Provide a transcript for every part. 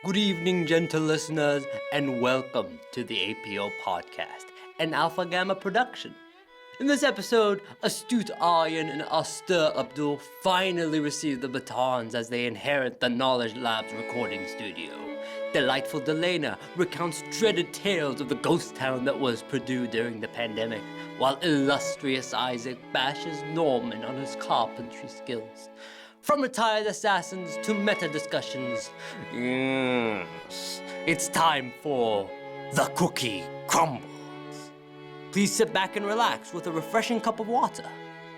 Good evening, gentle listeners, and welcome to the APO podcast, an Alpha Gamma production. In this episode, astute Aryan and austere Abdul finally receive the batons as they inherit the Knowledge Lab's recording studio. Delightful Delana recounts dreaded tales of the ghost town that was Purdue during the pandemic, while illustrious Isaac bashes Norman on his carpentry skills. From retired assassins to meta discussions, yes, it's time for the cookie crumbles. Please sit back and relax with a refreshing cup of water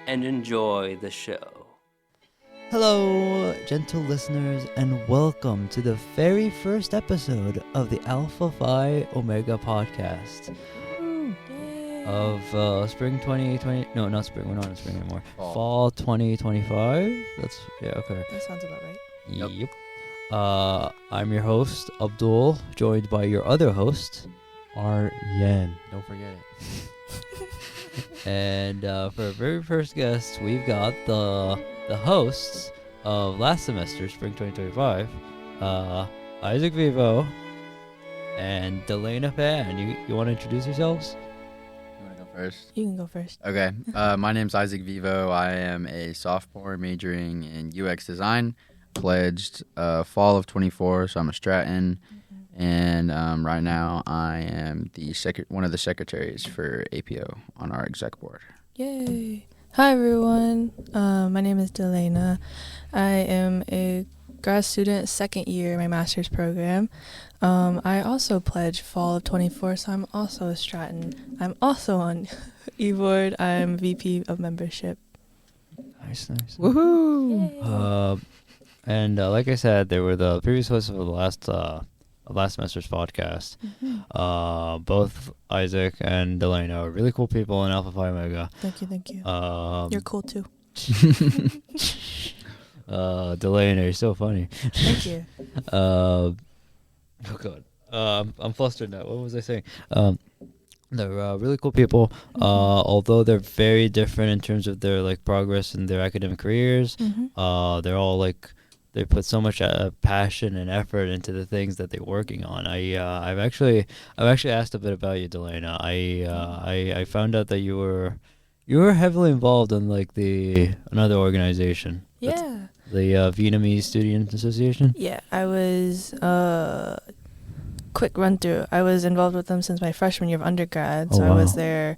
and enjoy the show. Hello, gentle listeners, and welcome to the very first episode of the Alpha Phi Omega podcast of spring 2020. No, not spring. We're not in spring anymore. Fall 2025. That's okay. That sounds about right. Yep. I'm your host Abdul, joined by your other host Aryan. Don't forget it. and for our very first guest, we've got the hosts of last semester, spring 2025, Isaac Vivo and Delana Pan. You want to introduce yourselves? You want to go first? You can go first. Okay. My name's Isaac Vivo. I am a sophomore majoring in UX design. Pledged fall of 24, so I'm a Stratton. And right now I am one of the secretaries for APO on our exec board. Yay. Hi, everyone. My name is Delana. I am a grad student, second year in my master's program. I also pledged fall of 24, so I'm also a Stratton. I'm also on e-board. I'm VP of membership. Nice. Woohoo! And like I said, they were the previous hosts of the last semester's podcast. Both Isaac and Delana are really cool people in Alpha Phi Omega. Thank you. You're cool too. Delana, you're so funny. Thank you. Oh god. I'm flustered now. What was I saying? They're really cool people. Although they're very different in terms of their progress in their academic careers. They're all they put so much passion and effort into the things that they're working on. I've actually asked a bit about you, Delana. I found out that you were heavily involved in another organization. Yeah. The Vietnamese Student Association. Yeah, I was quick run through. I was involved with them since my freshman year of undergrad. So wow. I was their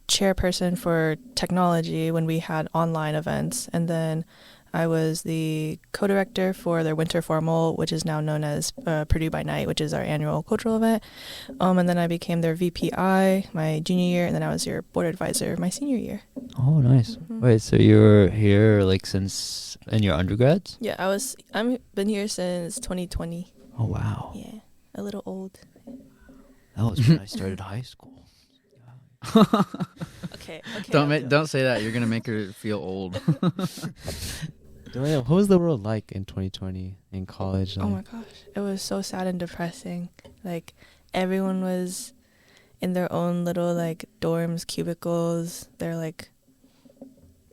chairperson for technology when we had online events, and then I was the co-director for their winter formal, which is now known as Purdue by Night, which is our annual cultural event. And then I became their VPI my junior year, and then I was your board advisor my senior year. Oh, nice. Wait, so you were here since in your undergrads? Yeah, I'm been here since 2020. Oh, wow. Yeah, a little old. That was when I started high school. Okay. Don't say that. You're gonna make her feel old. What was the world like in 2020 in college? Oh my gosh, it was so sad and depressing. Everyone was in their own little dorms, cubicles. They're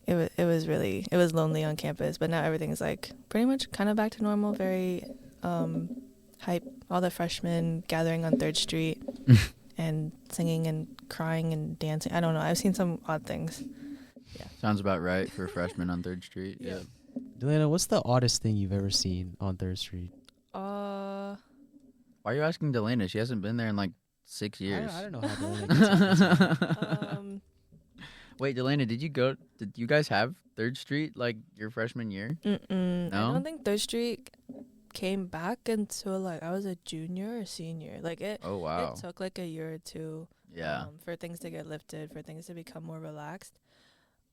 it was lonely on campus. But now everything's pretty much kind of back to normal. Very hype. All the freshmen gathering on 3rd Street and singing and crying and dancing. I don't know. I've seen some odd things. Yeah. Sounds about right for freshmen on 3rd Street. Yeah. Delana, what's the oddest thing you've ever seen on 3rd Street? Why are you asking Delana? She hasn't been there in 6 years. I don't know how Delana gets Wait, Delana, did you guys have 3rd Street your freshman year? No? I don't think 3rd Street came back until I was a junior or senior. Oh wow. It took a year or two. Yeah. For things to get lifted, for things to become more relaxed.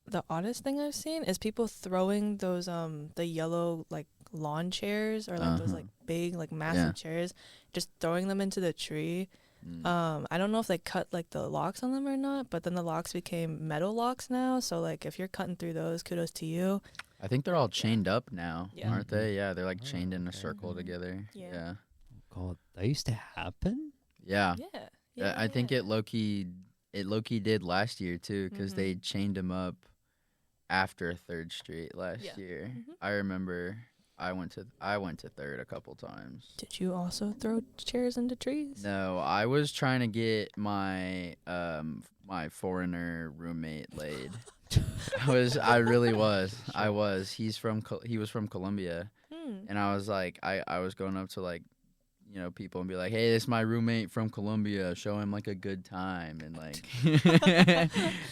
The oddest thing I've seen is people throwing those the yellow lawn chairs or those big massive chairs, just throwing them into the tree. I don't know if they cut the locks on them or not, but then the locks became metal locks now. So if you're cutting through those, kudos to you. I think they're all chained up now, Yeah. aren't they? Yeah, they're chained in a circle together. Yeah. God, that used to happen? Yeah. Yeah. I think it low-key did last year too, because they chained them up after 3rd Street last year. I remember I went to third a couple times. Did you also throw chairs into trees? No, I was trying to get my my foreigner roommate laid. I really was. I was. He was from Colombia, and I was like, I was going up to like, you know, people and be like, hey, this is my roommate from Colombia. Show him like a good time and like.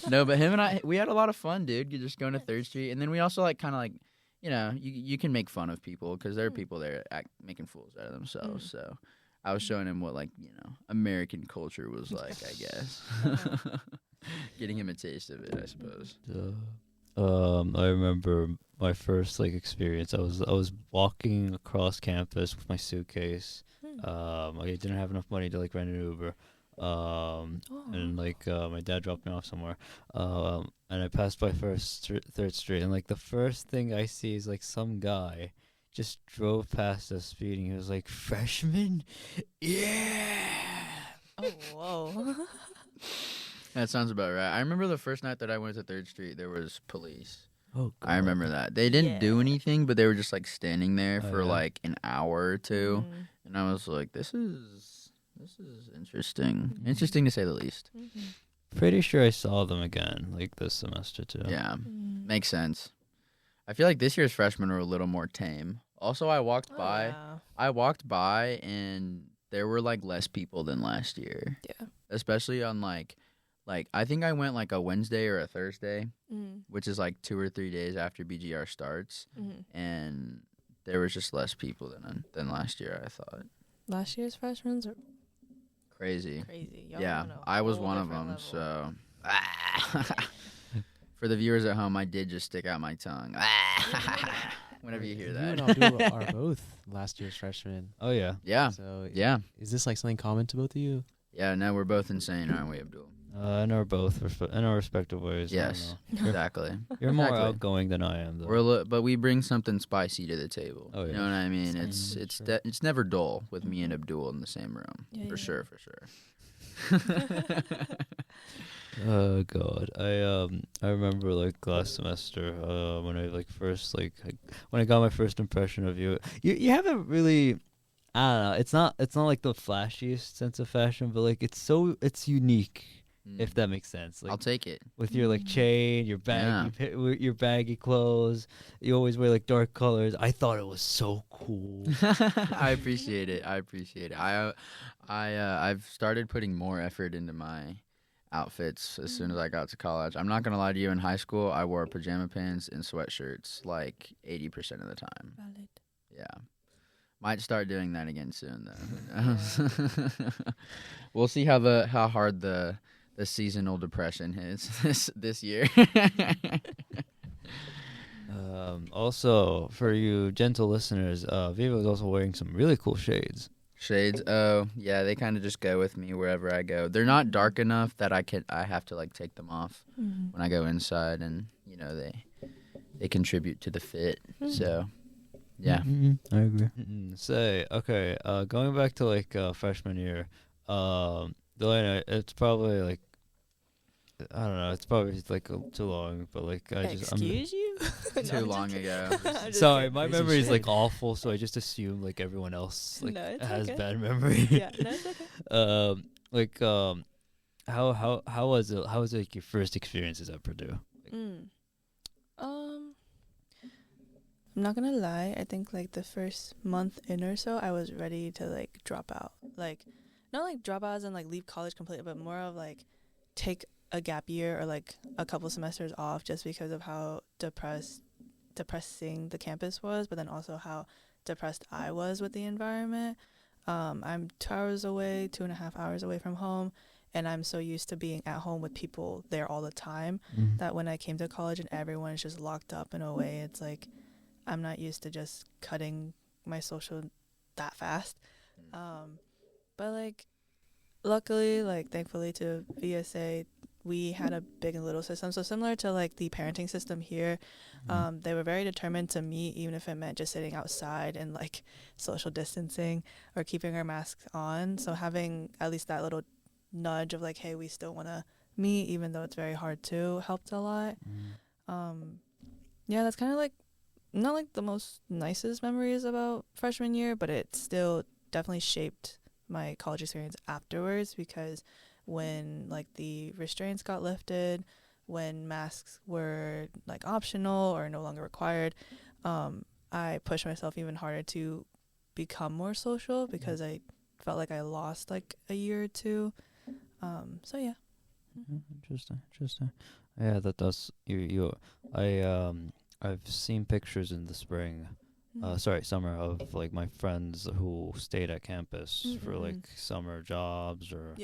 No, but him and we had a lot of fun, dude. You're just going to 3rd Street, and then we also like kind of like. You know, you can make fun of people because there are people there making fools out of themselves. So I was showing him what, like, you know, American culture was like, I guess. Getting him a taste of it, I suppose. I remember my first like experience. I was walking across campus with my suitcase. I didn't have enough money to like rent an Uber. And like my dad dropped me off somewhere. And I passed by 3rd Street, and like the first thing I see is like some guy just drove past us speeding. He was like, "Freshman, yeah." Oh, whoa. That sounds about right. I remember the first night that I went to 3rd Street, there was police. Oh, God. I remember that. They didn't do anything, but they were just like standing there for like an hour or two, and I was like, "This is interesting. Interesting to say the least." Pretty sure I saw them again like this semester too. Yeah, makes sense. I feel like this year's freshmen are a little more tame. Also, I walked by and there were like less people than last year. Yeah. Especially on like I think I went like a Wednesday or a Thursday, which is like 2 or 3 days after BGR starts, and there was just less people than last year, I thought. Last year's freshmen are crazy. Y'all Yeah, I was one of them, so. For the viewers at home, I did just stick out my tongue. Whenever you hear that. You and Abdul are both last year's freshmen. Oh yeah. Yeah. So Yeah. is this like something common to both of you? Yeah, no, we're both insane, aren't we, Abdul? In our respective ways. I don't Yes, know. exactly. You're more Exactly. outgoing than I am, though. But we bring something spicy to the table. Oh, yeah. You know what I mean? Same, It's never dull with me and Abdul in the same room. Yeah, for yeah. sure. Oh God, I remember like last semester when I like first when I got my first impression of you. You haven't really. I don't know. It's not like the flashiest sense of fashion, but like it's unique. If that makes sense. Like, I'll take it. with your like chain, your your baggy clothes. You always wear like dark colors. I thought it was so cool. I appreciate it. I've started putting more effort into my outfits as soon as I got to college. I'm not gonna lie to you. In high school, I wore pajama pants and sweatshirts like 80% of the time. Valid. Yeah. Might start doing that again soon, though. Who knows? We'll see how hard the seasonal depression hits this year. Also, for you gentle listeners, Viva is also wearing some really cool shades. Shades, oh yeah, they kind of just go with me wherever I go. They're not dark enough that I have to like take them off when I go inside, and you know they contribute to the fit. So yeah, I agree. Say okay, going back to like freshman year, Delaney, it's probably like I don't know, it's probably like too long, but like Excuse you? too long ago. Sorry, my memory is like awful, so I just assume like everyone else like No, it's has okay. bad memory. Yeah, no, it's okay. How was it? How was like your first experiences at Purdue? I'm not gonna lie. I think like the first month in or so, I was ready to like drop out. Like, not like drop out as in like leave college completely, but more of like take a gap year or like a couple semesters off just because of how depressing the campus was, but then also how depressed I was with the environment. I'm 2.5 hours away from home, and I'm so used to being at home with people there all the time that when I came to college and everyone is just locked up in a way, it's like I'm not used to just cutting my social that fast. But like luckily, like thankfully to VSA, we had a big and little system. So similar to like the parenting system here, they were very determined to meet, even if it meant just sitting outside and like social distancing or keeping our masks on. So having at least that little nudge of like, hey, we still want to meet, even though it's very hard to, helped a lot. Yeah, that's kind of like not like the most nicest memories about freshman year, but it still definitely shaped my college experience afterwards, because when like the restraints got lifted, when masks were like optional or no longer required, I pushed myself even harder to become more social, because I felt like I lost like a year or two. So yeah. Interesting. Yeah, that does. I've seen pictures in the spring, summer, of like my friends who stayed at campus for like summer jobs or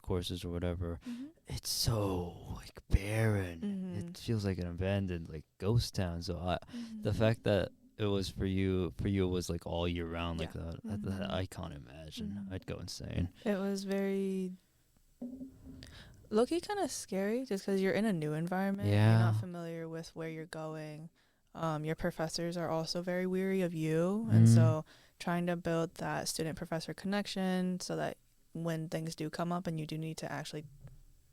courses or whatever. It's so like barren. It feels like an abandoned like ghost town. So the fact that it was for you it was like all year round like that, I can't imagine. I'd go insane. It was very low-key kind of scary, just because you're in a new environment. You're not familiar with where you're going. Your professors are also very weary of you, and so trying to build that student-professor connection so that when things do come up and you do need to actually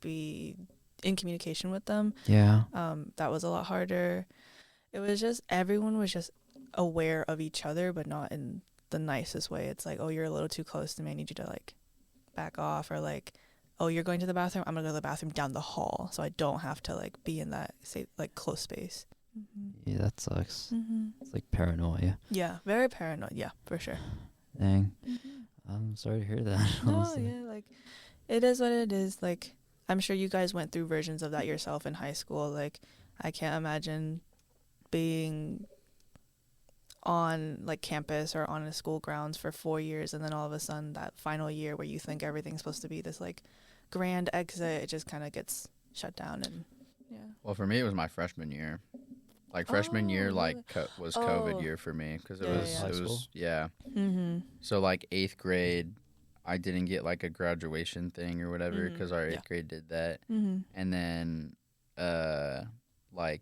be in communication with them, that was a lot harder. It was just, everyone was just aware of each other, but not in the nicest way. It's like, oh, you're a little too close to me, I need you to like back off, or like, oh, you're going to the bathroom, I'm gonna go to the bathroom down the hall, so I don't have to like be in that like close space. Yeah, that sucks. It's like paranoia. Yeah, very paranoid. Yeah, for sure. Dang. I'm sorry to hear that. No, honestly. yeah, like it is what it is. Like, I'm sure you guys went through versions of that yourself in high school. Like, I can't imagine being on like campus or on a school grounds for 4 years, and then all of a sudden that final year where you think everything's supposed to be this like grand exit, it just kind of gets shut down. And Well, for me, it was my freshman year. Like freshman year, like was COVID year for me, because it was So like 8th grade, I didn't get like a graduation thing or whatever, because our 8th grade did that, and then like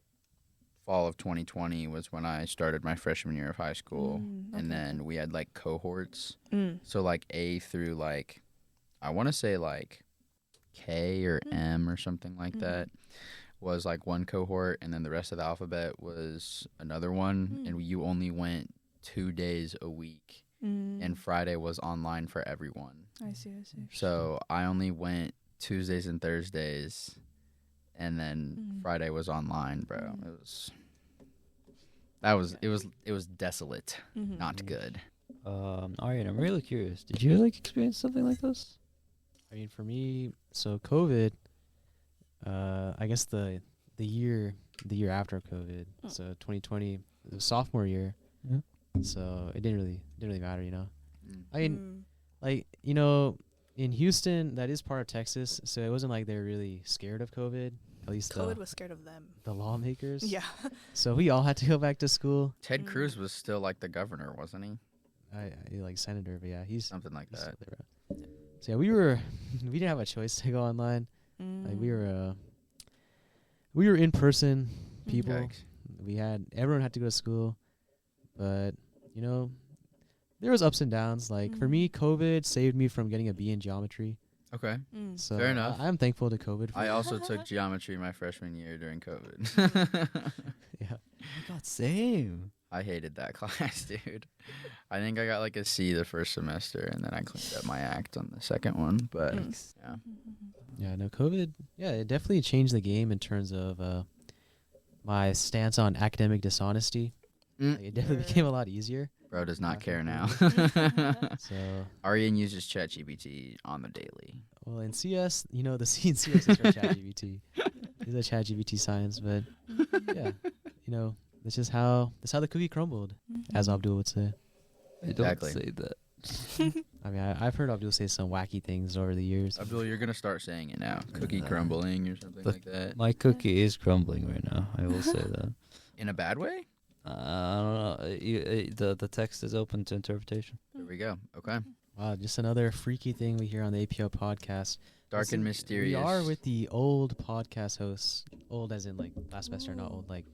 fall of 2020 was when I started my freshman year of high school, and then we had like cohorts, so like A through like, I want to say like K or M or something like that was like one cohort, and then the rest of the alphabet was another one, and you only went 2 days a week, and Friday was online for everyone. I see. So I only went Tuesdays and Thursdays, and then Friday was online, bro. It was desolate, not good. Aryan, I'm really curious. Did you like experience something like this? I mean, for me, so COVID, I guess the year after COVID, so 2020, it was sophomore year, so it didn't really matter, you know. I mean, like, you know, in Houston, that is part of Texas, so it wasn't like they were really scared of COVID. At least COVID was scared of them. The lawmakers. Yeah. So we all had to go back to school. Ted Cruz was still like the governor, wasn't he? I like senator, but yeah, he's something like he's that. still there. So yeah, we didn't have a choice to go online. Like we were in person people. Yikes. Everyone had to go to school, but you know, there was ups and downs. Like for me, COVID saved me from getting a B in geometry. Okay. So fair enough. I'm thankful to COVID. I also took geometry my freshman year during COVID. Yeah. Oh my God, same. I hated that class, dude. I think I got like a C the first semester, and then I cleaned up my act on the second one. But yeah. Yeah, no, COVID, yeah, it definitely changed the game in terms of my stance on academic dishonesty. Like, it definitely became a lot easier. Bro does not care now. So Aryan uses ChatGPT on the daily. Well, in CS, you know, the C in CS is for ChatGPT. It's a ChatGPT science, but yeah, you know, that's how the cookie crumbled, as Abdul would say. Exactly. Don't say that. I mean, I've heard Abdul say some wacky things over the years. Abdul, you're gonna start saying it now. Cookie crumbling or something like that. My cookie is crumbling right now. I will say that. In a bad way? I don't know. The text is open to interpretation. There we go. Okay. Wow, just another freaky thing we hear on the APO podcast. Dark and mysterious. We are with the old podcast hosts. Old as in like last semester, not old like.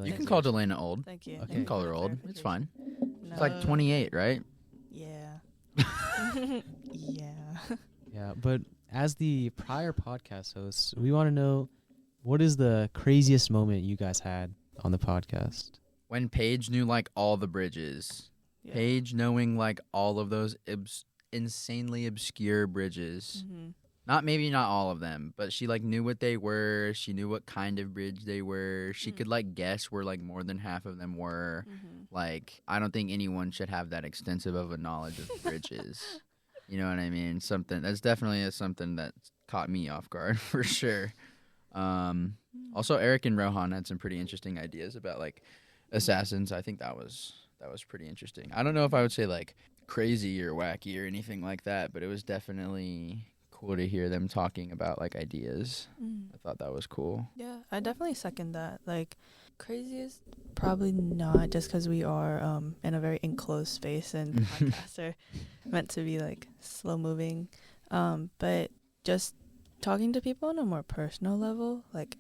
You can call Delana old. Thank you. Okay. You can call her old. It's fine. No. It's like 28, right? Yeah. Yeah. Yeah, but as the prior podcast hosts, we want to know, what is the craziest moment you guys had on the podcast? when Paige knew like all the bridges. Yeah. Paige knowing like all of those insanely obscure bridges. Mm-hmm. Not all of them, but she like knew what they were. She knew what kind of bridge they were. She could like guess where like more than half of them were. Mm-hmm. Like I don't think anyone should have that extensive of a knowledge of bridges. You know what I mean? That's definitely something that caught me off guard for sure. Also, Eric and Rohan had some pretty interesting ideas about like assassins. I think that was pretty interesting. I don't know if I would say like crazy or wacky or anything like that, but it was definitely cool to hear them talking about like ideas. I thought that was cool. Yeah, I definitely second that. Like, crazy is probably not, just because we are in a very enclosed space and podcasts are meant to be like slow moving. But just talking to people on a more personal level, like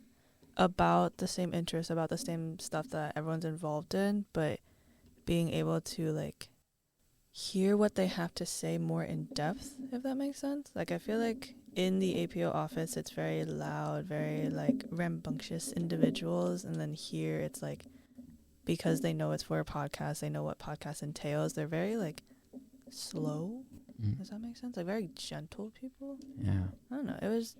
about the same interests, about the same stuff that everyone's involved in, but being able to like hear what they have to say more in depth, if that makes sense. Like, I feel like in the APO office, it's very loud, very like rambunctious individuals, and then here it's like, because they know it's for a podcast, they know what podcast entails, they're very like slow. Does that make sense? Like very gentle people. Yeah. I don't know. It was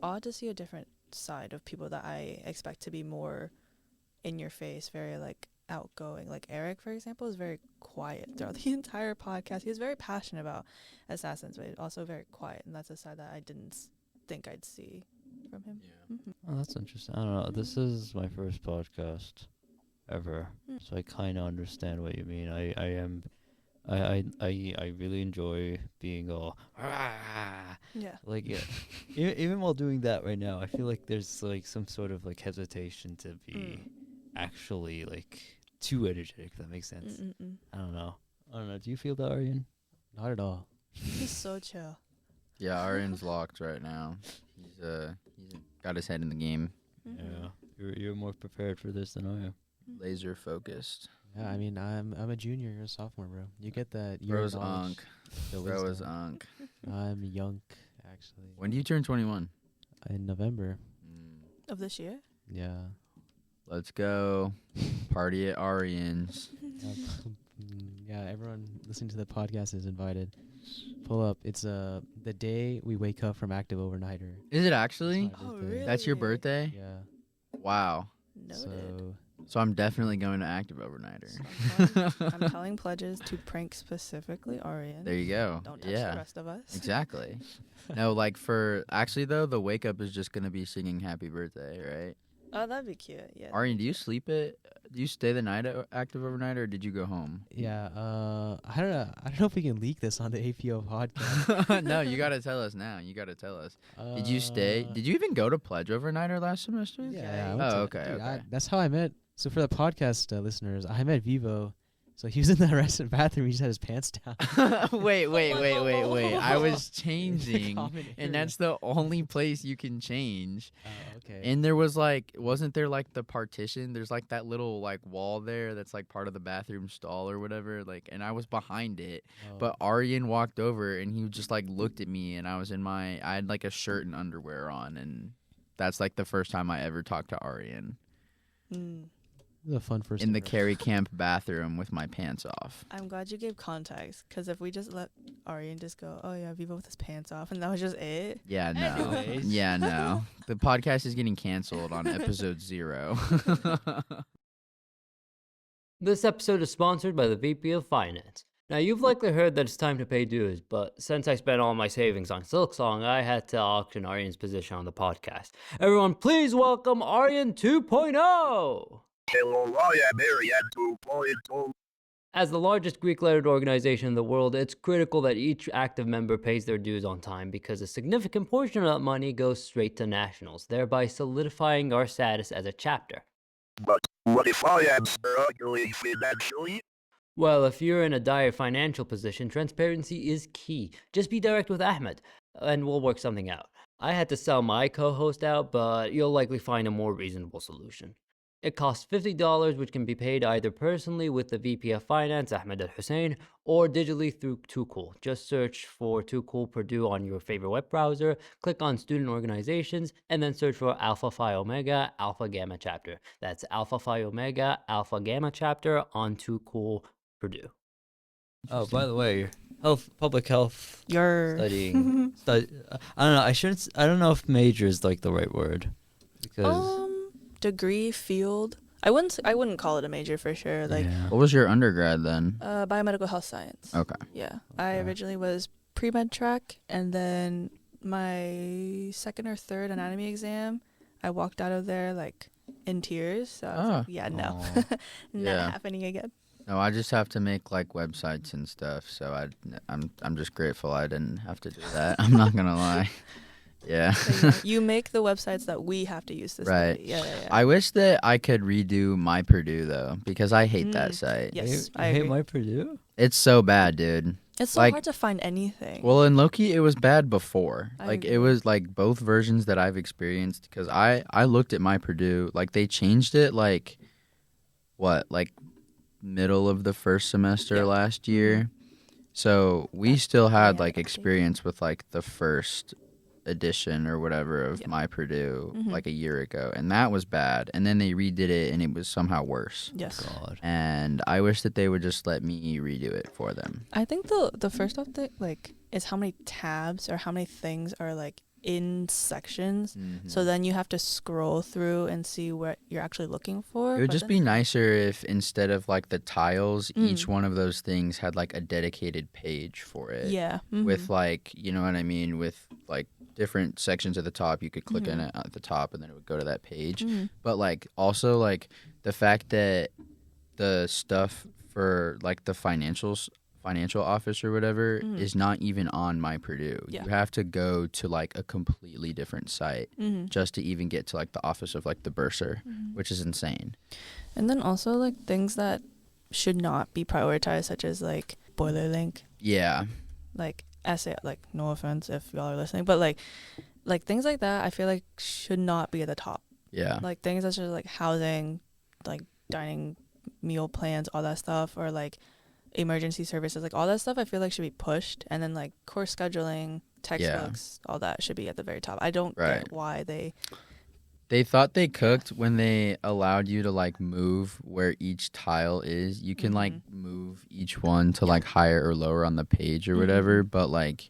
odd to see a different side of people that I expect to be more in your face, very like outgoing. Like Eric, for example, is very quiet throughout the entire podcast. He was very passionate about assassins, but also very quiet, and that's a side that I didn't think I'd see from him. Yeah. Oh, that's interesting. I don't know. This is my first podcast ever, so I kind of understand what you mean. I really enjoy being all Yeah. like even while doing that right now, I feel like there's like some sort of like hesitation to be actually like too energetic, if that makes sense. I don't know. Do you feel that, Aryan? Not at all. He's so chill. Yeah, Aryan's locked right now. He's got his head in the game. Yeah, you're more prepared for this than I am. Laser focused. Yeah, I mean, I'm a junior, you're a sophomore, bro. You get that. Bro's unk. Bro is unk. I'm young, actually. When do you turn 21? In November. Of this year? Yeah. Let's go. Party at Aryan's. Yeah, everyone listening to the podcast is invited. Pull up. It's the day we wake up from active overnighter. Is it actually? It's my Oh, birthday. really? That's your birthday? Yeah. Wow. Noted. So I'm definitely going to active overnighter. So I'm telling pledges to prank specifically Aryan. There you go. Don't touch the rest of us. Exactly. No, like actually though, the wake up is just going to be singing happy birthday, right? Oh, that'd be cute. Yeah. Aryan, do you stay the night at active overnight or did you go home? Yeah. I don't know. I don't know if we can leak this on the APO podcast. No, you got to tell us now. You got to tell us. Did you stay? Did you even go to pledge overnighter last semester? Yeah. I went Oh, okay. that's how I met. So for the podcast listeners, I met Vivo. So he was in the restaurant bathroom. He just had his pants down. Wait. I was changing, common area. and that's the only place you can change. Oh, okay. And there was wasn't there like the partition? There's like that little like wall there that's like part of the bathroom stall or whatever. Like, and I was behind it, but Aryan walked over and he just like looked at me, and I had like a shirt and underwear on, and that's like the first time I ever talked to Aryan. It was a fun first In the impression. carry camp bathroom with my pants off. I'm glad you gave context, because if we just let Aryan just go, oh yeah, Vivo with his pants off, and that was just it. Yeah, no. Anyways. Yeah, no. The podcast is getting canceled on episode 0. This episode is sponsored by the VP of Finance. Now, you've likely heard that it's time to pay dues, but since I spent all my savings on Silksong, I had to auction Aryan's position on the podcast. Everyone, please welcome Aryan 2.0! Hello, I am Aryan 2.0. As the largest Greek-lettered organization in the world, it's critical that each active member pays their dues on time because a significant portion of that money goes straight to nationals, thereby solidifying our status as a chapter. But what if I am struggling financially? Well, if you're in a dire financial position, transparency is key. Just be direct with Ahmed, and we'll work something out. I had to sell my co-host out, but you'll likely find a more reasonable solution. It costs $50, which can be paid either personally with the VP of Finance, Ahmed Al Hussein, or digitally through Too Cool. Just search for Too Cool Purdue on your favorite web browser, click on Student Organizations, and then search for Alpha Phi Omega Alpha Gamma Chapter. That's Alpha Phi Omega Alpha Gamma Chapter on Too Cool Purdue. Oh, by the way, public health Your studying. I don't know. I don't know if major is like the right word, because degree field. I wouldn't call it a major for sure. Like What was your undergrad then? biomedical health science. Okay. Yeah, I originally was pre-med track, and then my second or third anatomy exam, I walked out of there like in tears. So I was like, yeah, no, Aw. not happening again. No, I just have to make like websites and stuff. So I'm just grateful I didn't have to do that. I'm not gonna lie. Yeah. So you make the websites that we have to use to Right. study. Yeah. I wish that I could redo my Purdue though, because I hate that site. Yes, You I hate agree. my Purdue? It's so bad, dude. It's so like- hard to find anything. Well, in Loki, it was bad before. I Like agree. it was like both versions that I've experienced. Because I looked at my Purdue, like they changed it like middle of the first semester last year. So we still had like experience with like the first edition or whatever of my Purdue like a year ago, and that was bad. And then they redid it, and it was somehow worse. yes. God. And I wish that they would just let me redo it for them. I think the first off like is how many tabs or how many things are like in sections. Mm-hmm. So then you have to scroll through and see what you're actually looking for. It would but just then- be nicer if instead of like the tiles, Mm. each one of those things had like a dedicated page for it. yeah. With like, you know what I mean? With like different sections at the top, you could click in it at the top and then it would go to that page. Mhm. But like also like the fact that the stuff for like the financial office or whatever is not even on my Purdue. Yeah. You have to go to like a completely different site just to even get to like the office of like the bursar, which is insane. And then also like things that should not be prioritized, such as like boiler link, Yeah. like essay, like no offense if y'all are listening, but like things like that I feel like should not be at the top. Yeah. Like things such as like housing, like dining meal plans, all that stuff, or like emergency services, like all that stuff I feel like should be pushed. And then like course scheduling, textbooks, all that should be at the very top. I don't Right. get why they They thought they cooked when they allowed you to like move where each tile is. You can like move each one to like higher or lower on the page or whatever, but like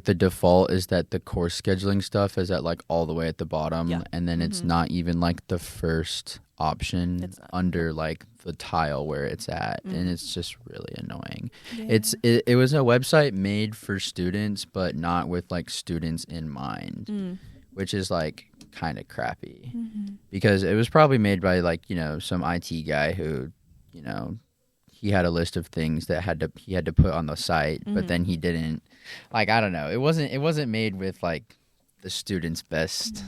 the default is that the course scheduling stuff is at like all the way at the bottom, Yeah. and then it's not even like the first option It's not. under like the tile where it's at, and it's just really annoying. Yeah. It was a website made for students but not with like students in mind, which is like kind of crappy because it was probably made by like, you know, some IT guy who, you know, he had a list of things that he had to put on the site, but then he didn't. Like, I don't know. It wasn't made with like the students' best,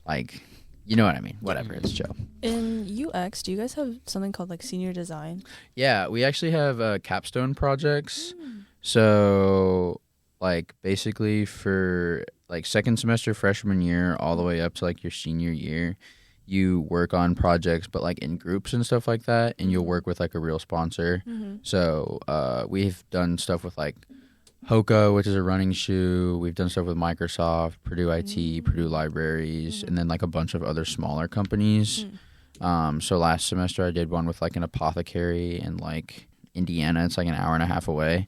like, you know what I mean? Whatever, it's chill. In UX, do you guys have something called like senior design? Yeah, we actually have capstone projects. So, like, basically for like second semester freshman year all the way up to like your senior year, you work on projects, but like in groups and stuff like that, and you'll work with like a real sponsor. So we've done stuff with like Hoka, which is a running shoe. We've done stuff with Microsoft, Purdue IT, Purdue Libraries, and then like a bunch of other smaller companies. So last semester I did one with like an apothecary in like Indiana. It's like an hour and a half away.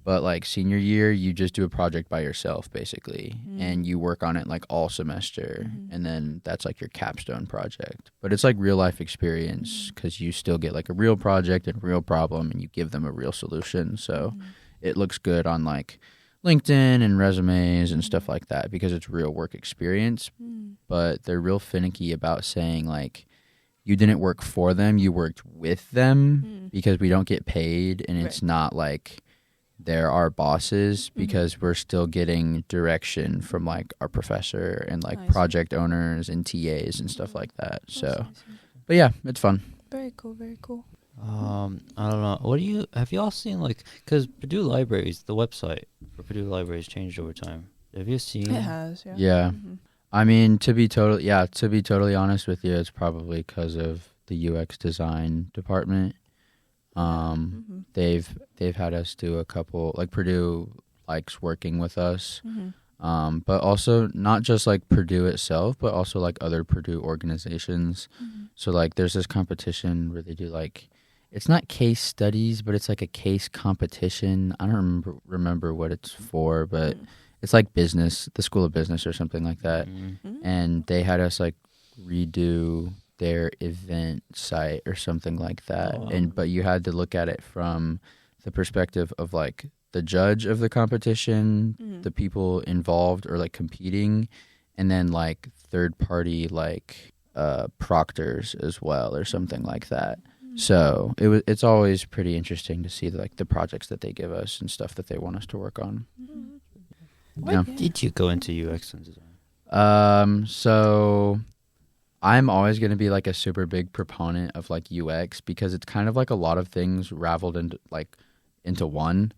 But like senior year, you just do a project by yourself basically, and you work on it like all semester, and then that's like your capstone project. But it's like real life experience because you still get like a real project and a real problem, and you give them a real solution. So it looks good on like LinkedIn and resumes and stuff like that because it's real work experience. But they're real finicky about saying like, you didn't work for them, you worked with them, because we don't get paid, and it's not like they're our bosses, because we're still getting direction from like our professor and like I see. project owners and TAs and stuff like that. So, but yeah, it's fun. Very cool, very cool. I don't know. Have y'all seen like, because Purdue Libraries, the website for Purdue Libraries changed over time. Have you seen? It has, yeah. Yeah. I mean, to be totally honest with you, it's probably because of the UX design department. They've had us do a couple, like Purdue likes working with us. But also not just like Purdue itself, but also like other Purdue organizations. So like there's this competition where they do like, it's not case studies, but it's like a case competition. I don't remember what it's for, but it's like business, the School of Business or something like that. And they had us like redo their event site or something like that. But you had to look at it from the perspective of like the judge of the competition, the people involved or like competing, and then like third party like proctors as well or something like that. So it's always pretty interesting to see like the projects that they give us and stuff that they want us to work on. Why did you go into UX and design? So I'm always going to be like a super big proponent of like UX because it's kind of like a lot of things raveled into one.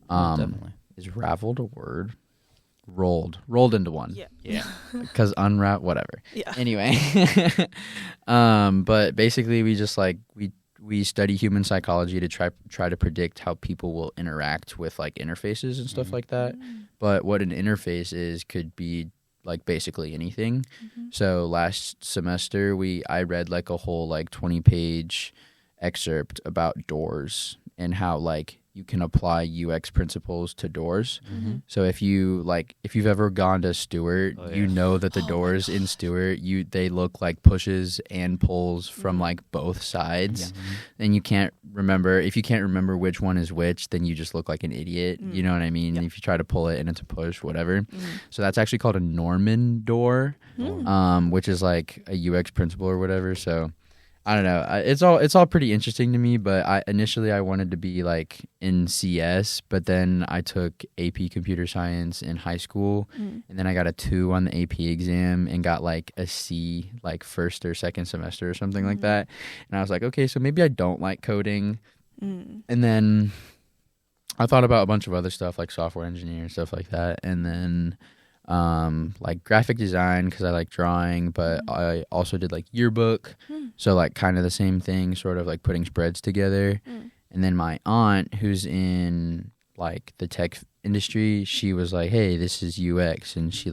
Definitely. Is raveled a word? Rolled into one. Yeah. Because unwrap, whatever. Yeah. Anyway, but basically we just like we study human psychology to try to predict how people will interact with like interfaces and stuff like that. But what an interface is could be like basically anything. So last semester I read like a whole like 20-page excerpt about doors and how like you can apply UX principles to doors. So if you've ever gone to Stewart, you know that the doors in Stewart, they look like pushes and pulls from like both sides. And if you can't remember which one is which, then you just look like an idiot. You know what I mean? If you try to pull it and it's a push, whatever. So that's actually called a Norman door, which is like a UX principle or whatever. So I don't know. It's all pretty interesting to me, but initially I wanted to be like in CS, but then I took AP Computer Science in high school, and then I got a 2 on the AP exam and got like a C like first or second semester or something like that. And I was like, okay, so maybe I don't like coding. And then I thought about a bunch of other stuff like software engineering and stuff like that, and then like graphic design because I like drawing, but I also did like yearbook, so like kind of the same thing, sort of like putting spreads together. And then my aunt, who's in like the tech industry, she was like, hey, this is UX, and she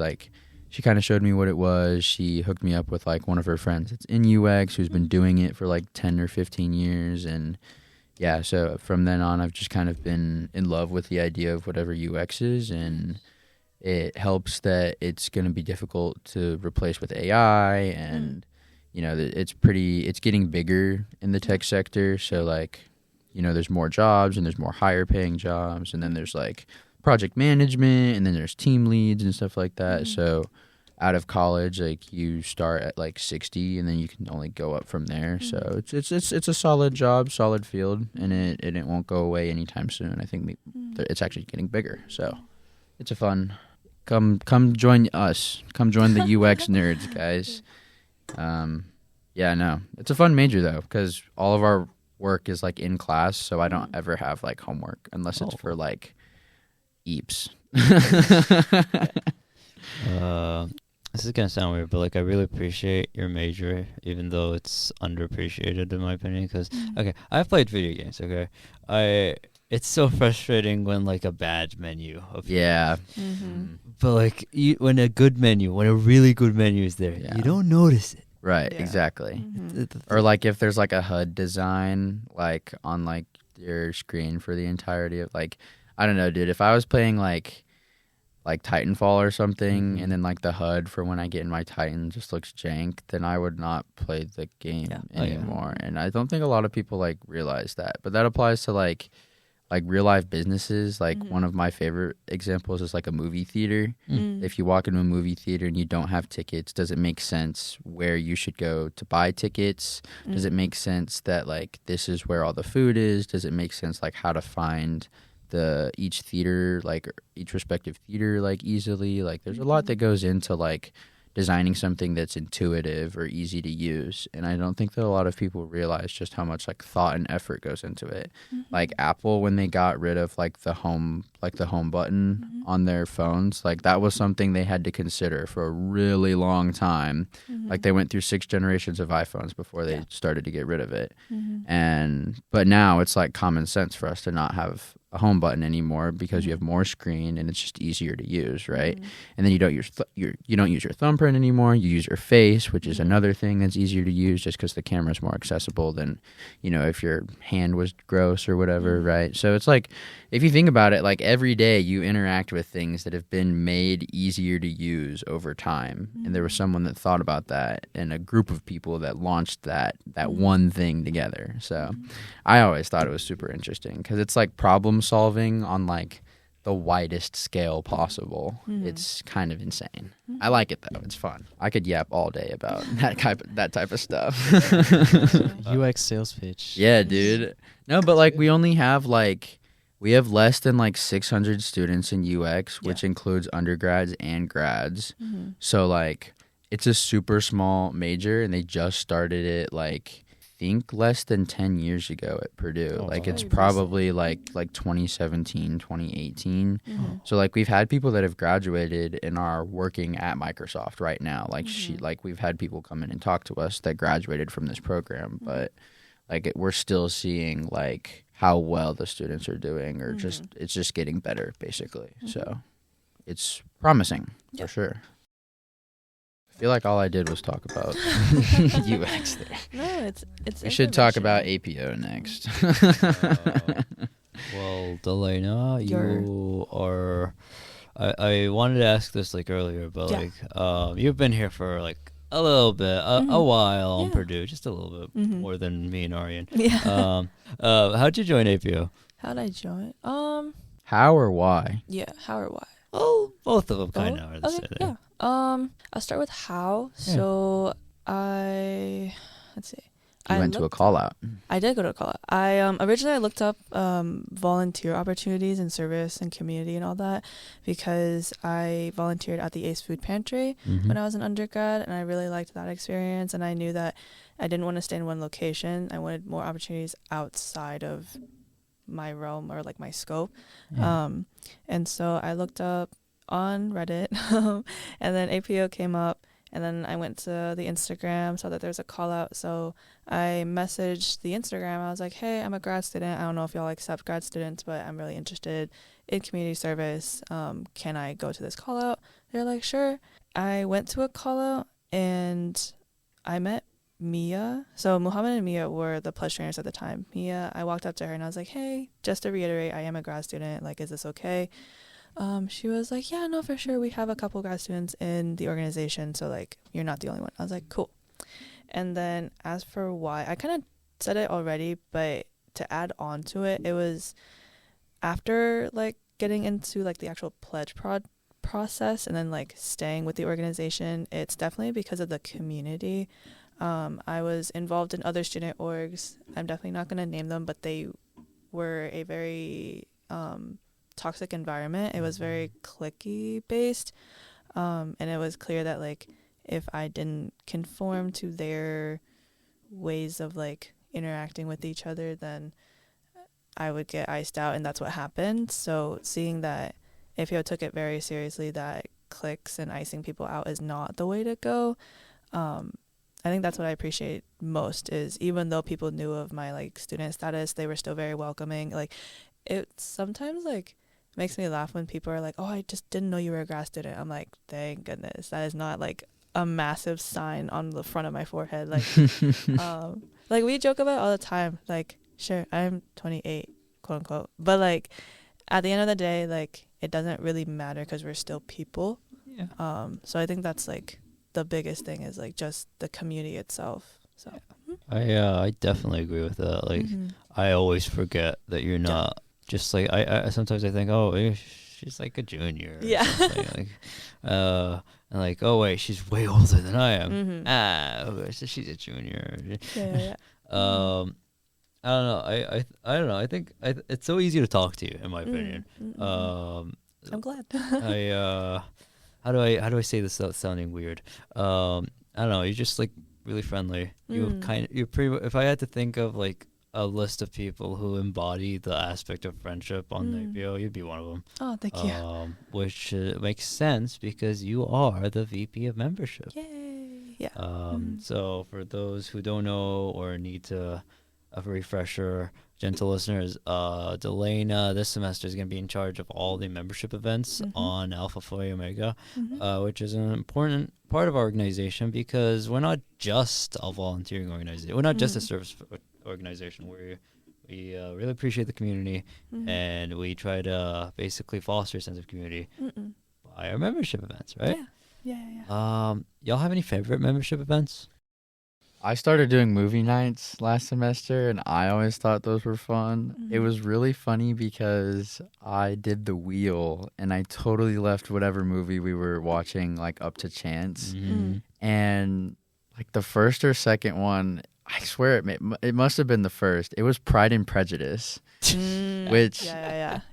kind of showed me what it was. She hooked me up with like one of her friends that's in UX who's been doing it for like 10 or 15 years. And yeah, so from then on I've just kind of been in love with the idea of whatever UX is, and it helps that it's going to be difficult to replace with AI, and you know it's getting bigger in the tech sector. So like, you know, there's more jobs and there's more higher paying jobs, and then there's like project management, and then there's team leads and stuff like that. So out of college, like you start at like 60, and then you can only go up from there. So it's a solid job, solid field, and it won't go away anytime soon. I think it's actually getting bigger. So it's a fun. Come join us. Come join the UX nerds, guys. Yeah, no, it's a fun major though, because all of our work is like in class, so I don't ever have like homework unless it's for like EAPs. This is gonna sound weird, but like I really appreciate your major, even though it's underappreciated in my opinion. Because okay, I've played video games. Okay, it's so frustrating when like a bad menu. Yeah. But like when a really good menu is there, you don't notice it. Right. Yeah. Exactly. Or like if there's like a HUD design like on like your screen for the entirety of like, I don't know, dude. If I was playing like Titanfall or something, and then like the HUD for when I get in my Titan just looks jank, then I would not play the game anymore. And I don't think a lot of people like realize that. But that applies to like real life businesses. Like one of my favorite examples is like a movie theater. If you walk into a movie theater and you don't have tickets, does it make sense where you should go to buy tickets? Does it make sense that like this is where all the food is? Does it make sense like how to find each theater, like each respective theater, like easily? Like there's a lot that goes into like designing something that's intuitive or easy to use. And I don't think that a lot of people realize just how much like thought and effort goes into it. Like Apple, when they got rid of like the home button on their phones, like that was something they had to consider for a really long time. Like they went through 6 generations of iPhones before they started to get rid of it. But now it's like common sense for us to not have a home button anymore because you have more screen and it's just easier to use, right? And then you don't use you don't use your thumbprint anymore. You use your face, which is another thing that's easier to use just because the camera is more accessible than, you know, if your hand was gross or whatever, right? So it's like, if you think about it, like every day you interact with things that have been made easier to use over time. And there was someone that thought about that and a group of people that launched that one thing together. So I always thought it was super interesting because it's like problem solving on like the widest scale possible. It's kind of insane. I like it though. It's fun. I could yap all day about that type of stuff. UX sales pitch. Yeah, dude. No, but like we have less than like 600 students in UX, which includes undergrads and grads. So like it's a super small major and they just started it like I think less than 10 years ago at Purdue. Like it's probably like 2017, 2018. So like we've had people that have graduated and are working at Microsoft right now. Like we've had people come in and talk to us that graduated from this program, but like we're still seeing like how well the students are doing or just it's just getting better basically. So it's promising for sure. I feel like all I did was talk about UX there. No, it's. We should talk about APO next. Well, Delena, you are. I wanted to ask this like earlier, but like you've been here for like a little bit, a while on Purdue, just a little bit more than me and Aryan. Yeah. How'd you join APO? How'd I join? How or why? Yeah. How or why? Oh, both of them kind of are the same. Yeah. I'll start with how. Yeah. So let's see. You went to a call out. I did go to a call out. I originally I looked up volunteer opportunities in service and community and all that because I volunteered at the ACE Food Pantry when I was an undergrad, and I really liked that experience. And I knew that I didn't want to stay in one location. I wanted more opportunities outside of my realm or like my scope. And so I looked up on Reddit and then APO came up, and then I went to the Instagram, saw that there's a call out. So I messaged the Instagram. I was like, hey, I'm a grad student. I don't know if y'all accept grad students, but I'm really interested in community service. Can I go to this call out? They're like, sure. I went to a call out and I met Mia. So Muhammad and Mia were the pledge trainers at the time. Mia, I walked up to her and I was like, hey, just to reiterate, I am a grad student. Like, is this okay? She was like, yeah, no, for sure. We have a couple grad students in the organization. So like, you're not the only one. I was like, cool. And then as for why, I kind of said it already, but to add on to it, it was after like getting into like the actual pledge process and then like staying with the organization, it's definitely because of the community. I was involved in other student orgs. I'm definitely not going to name them, but they were a very toxic environment. It was very cliquey based, and it was clear that like if I didn't conform to their ways of like interacting with each other, then I would get iced out, and that's what happened. So seeing that APO took it very seriously, that cliques and icing people out is not the way to go. I think that's what I appreciate most, is even though people knew of my like student status, they were still very welcoming. Like it sometimes like makes me laugh when people are like, oh, I just didn't know you were a grad student. I'm like, thank goodness. That is not like a massive sign on the front of my forehead. Like, like we joke about it all the time. Like, sure, I'm 28, quote unquote. But like at the end of the day, like it doesn't really matter because we're still people. Yeah. So I think that's like the biggest thing, is like just the community itself. So I definitely agree with that. Like I always forget that you're not just like I sometimes I think, oh, she's like a junior or something. Like and like, oh wait, she's way older than I am. Okay, so she's a junior. Yeah. I don't know. I don't know. I think it's so easy to talk to you, in my opinion. I'm glad. how do I say this without sounding weird? I don't know. You're just like really friendly. You're pretty. If I had to think of like a list of people who embody the aspect of friendship on the APO, you'd be one of them. Oh, thank you. Which makes sense because you are the VP of membership. Yay! Yeah. So for those who don't know or need a refresher, gentle listeners, Delana this semester is going to be in charge of all the membership events on Alpha Phi Omega, which is an important part of our organization because we're not just a volunteering organization. We're not just a service organization. We really appreciate the community, and we try to basically foster a sense of community by our membership events, right? Yeah. Y'all have any favorite membership events? I started doing movie nights last semester, and I always thought those were fun. It was really funny because I did the wheel, and I totally left whatever movie we were watching like up to chance. And like the first or second one, I swear it must have been the first. It was Pride and Prejudice, which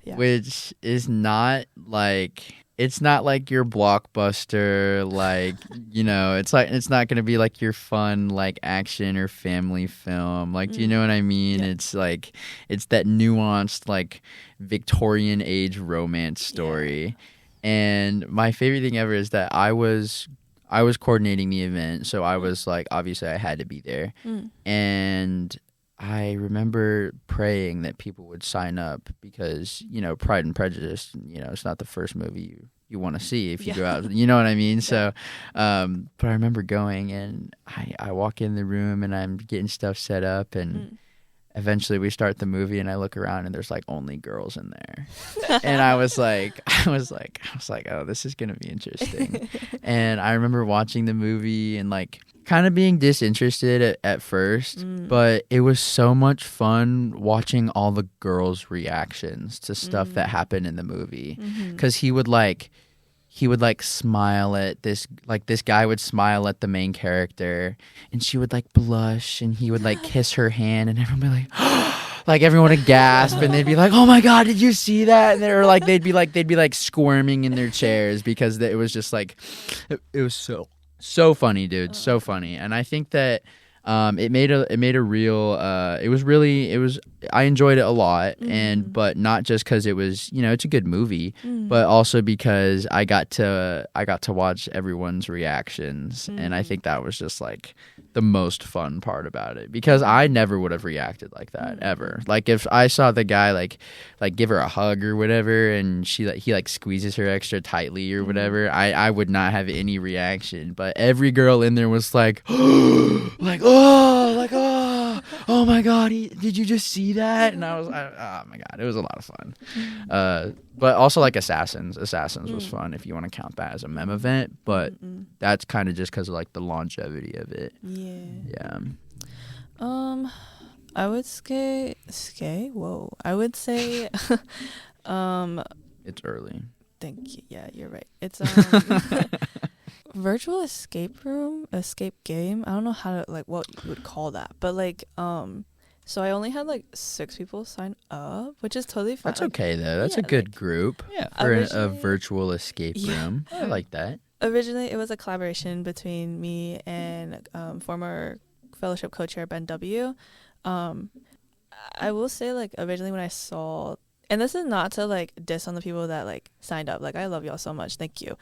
which is not like. It's not like your blockbuster, like, you know, it's not going to be like your fun, like, action or family film. Like, do you know what I mean? Yeah. It's like, it's that nuanced, like, Victorian age romance story. Yeah. And my favorite thing ever is that I was coordinating the event. So I was like, obviously I had to be there. And I remember praying that people would sign up because, you know, Pride and Prejudice, you know, it's not the first movie you want to see if you go out, you know what I mean? So, but I remember going and I walk in the room and I'm getting stuff set up and eventually we start the movie and I look around and there's like only girls in there. And I was like, oh, this is going to be interesting. And I remember watching the movie and like, kind of being disinterested at first, but it was so much fun watching all the girls' reactions to stuff that happened in the movie. Because he would smile at this guy would smile at the main character and she would like blush and he would like kiss her hand and everyone would be like everyone would gasp and they'd be like, oh my god, did you see that? And they'd be like squirming in their chairs because it was just like it was so funny, dude. So funny. And I think that it made a real I enjoyed it a lot but not just because it was, you know, it's a good movie, but also because I got to watch everyone's reactions and I think that was just like the most fun part about it because I never would have reacted like that ever. Like if I saw the guy like give her a hug or whatever and he like squeezes her extra tightly or whatever, I would not have any reaction, but every girl in there was like like oh my god, did you just see that? And oh my god, it was a lot of fun. But also like Assassins was fun if you want to count that as a mem event, but that's kind of just because of like the longevity of it. Yeah. I would say I would say it's early. Thank you. Yeah, you're right. It's virtual escape game. I don't know how to like what you would call that, but like so I only had like 6 people sign up, which is totally fine. That's okay though. That's a good group for a virtual escape room. I like that. Originally, it was a collaboration between me and former fellowship co-chair Ben W. I will say, like, originally when I saw, and this is not to like diss on the people that like signed up. Like, I love y'all so much. Thank you.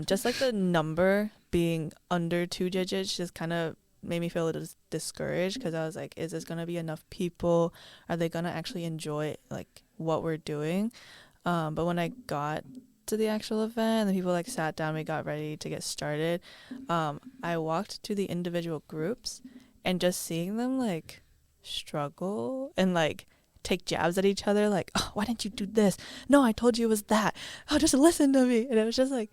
Just like the number being under 2 digits just kind of made me feel a little discouraged because I was like, is this gonna be enough people? Are they gonna actually enjoy like what we're doing? But when I got to the actual event and the people like sat down, we got ready to get started, I walked to the individual groups and just seeing them like struggle and like take jabs at each other, like, oh, why didn't you do this? No, I told you it was that. Oh, just listen to me. And it was just like,